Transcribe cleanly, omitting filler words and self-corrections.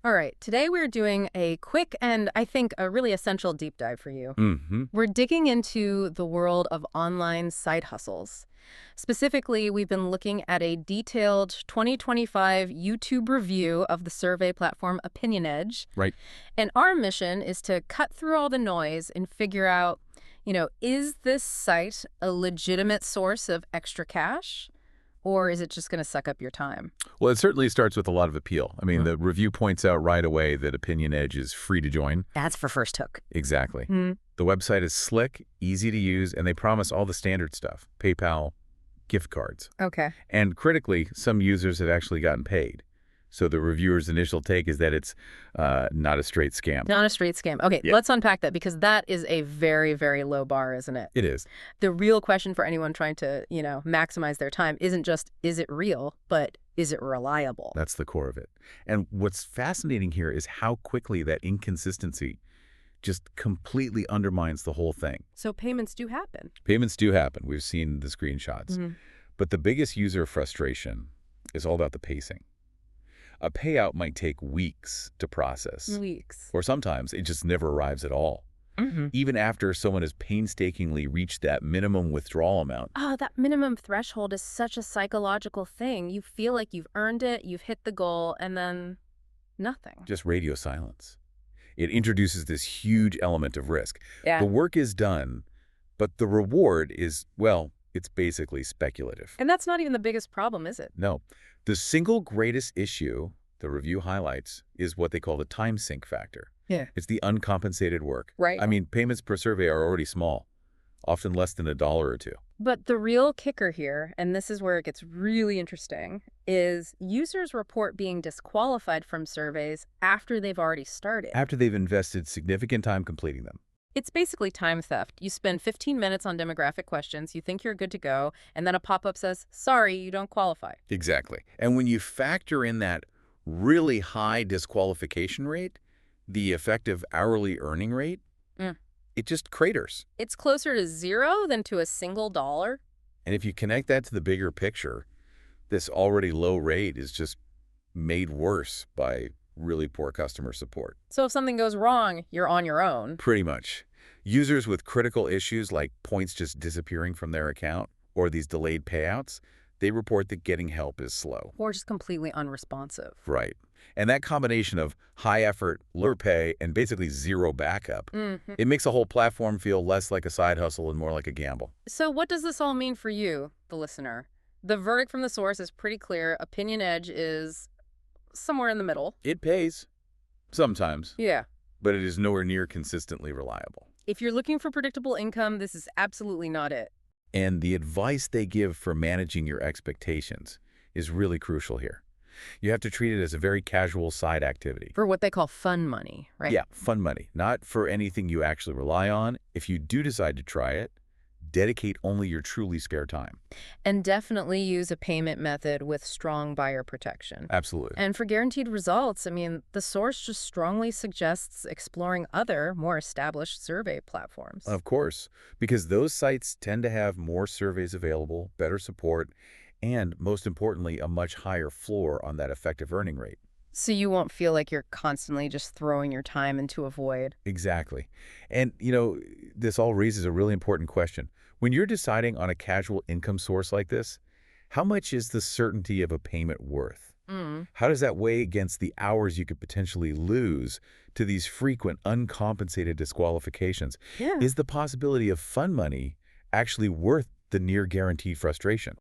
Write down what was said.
All right, today we're doing a quick and I think a really essential deep dive for you. We're digging into the world of online side hustles. Specifically, we've been looking at a detailed 2025 YouTube review of the survey platform Opinion Edge. Right. And our mission is to cut through all the noise and figure out, is this site a legitimate source of extra cash? Or is it just going to suck up your time? Well, it certainly starts with a lot of appeal. I mean, the review points out right away that Opinion Edge is free to join. That's for first hook. Exactly. The website is slick, easy to use, and they promise all the standard stuff: PayPal, gift cards. Okay. And critically, some users have actually gotten paid. So the reviewer's initial take is that it's not a straight scam. Not a straight scam. Okay, Yeah. Let's unpack that because that is a very, very low bar, isn't it? It is. The real question for anyone trying to, maximize their time isn't just, is it real, but is it reliable? That's the core of it. And what's fascinating here is how quickly that inconsistency just completely undermines the whole thing. So payments do happen. Payments do happen. We've seen the screenshots. But the biggest user frustration is all about the pacing. A payout might take weeks to process. Weeks. Or sometimes it just never arrives at all. Even after someone has painstakingly reached that minimum withdrawal amount. Oh, that minimum threshold is such a psychological thing. You feel like you've earned it, you've hit the goal, and then nothing. Just radio silence. It introduces this huge element of risk. Yeah. The work is done, but the reward is, well, it's basically speculative. And that's not even the biggest problem, is it? No. The single greatest issue the review highlights is what they call the time sink factor. Yeah. It's the uncompensated work. Right. I mean, payments per survey are already small, often less than $1 or $2. But the real kicker here, and this is where it gets really interesting, is users report being disqualified from surveys after they've already started. After they've invested significant time completing them. It's basically time theft. You spend 15 minutes on demographic questions, you think you're good to go, and then a pop-up says, sorry, you don't qualify. Exactly. And when you factor in that really high disqualification rate, the effective hourly earning rate, it just craters. It's closer to zero than to a single dollar. And if you connect that to the bigger picture, this already low rate is just made worse by really poor customer support. So if something goes wrong, you're on your own. Pretty much. Users with critical issues like points just disappearing from their account or these delayed payouts, they report that getting help is slow. Or just completely unresponsive. Right. And that combination of high effort, low pay, and basically zero backup, it makes the whole platform feel less like a side hustle and more like a gamble. So what does this all mean for you, the listener? The verdict from the source is pretty clear. Opinion Edge is somewhere in the middle. It pays. Sometimes. Yeah. But it is nowhere near consistently reliable. If you're looking for predictable income, this is absolutely not it. And the advice they give for managing your expectations is really crucial here. You have to treat it as a very casual side activity. For what they call fun money, right? Yeah, fun money, not for anything you actually rely on. If you do decide to try it, dedicate only your truly spare time. And definitely use a payment method with strong buyer protection. Absolutely. And for guaranteed results, I mean, the source just strongly suggests exploring other, more established survey platforms. Of course, because those sites tend to have more surveys available, better support, and most importantly, a much higher floor on that effective earning rate. So you won't feel like you're constantly just throwing your time into a void. Exactly. And, this all raises a really important question. When you're deciding on a casual income source like this, how much is the certainty of a payment worth? How does that weigh against the hours you could potentially lose to these frequent uncompensated disqualifications? Yeah. Is the possibility of fun money actually worth the near guaranteed frustration?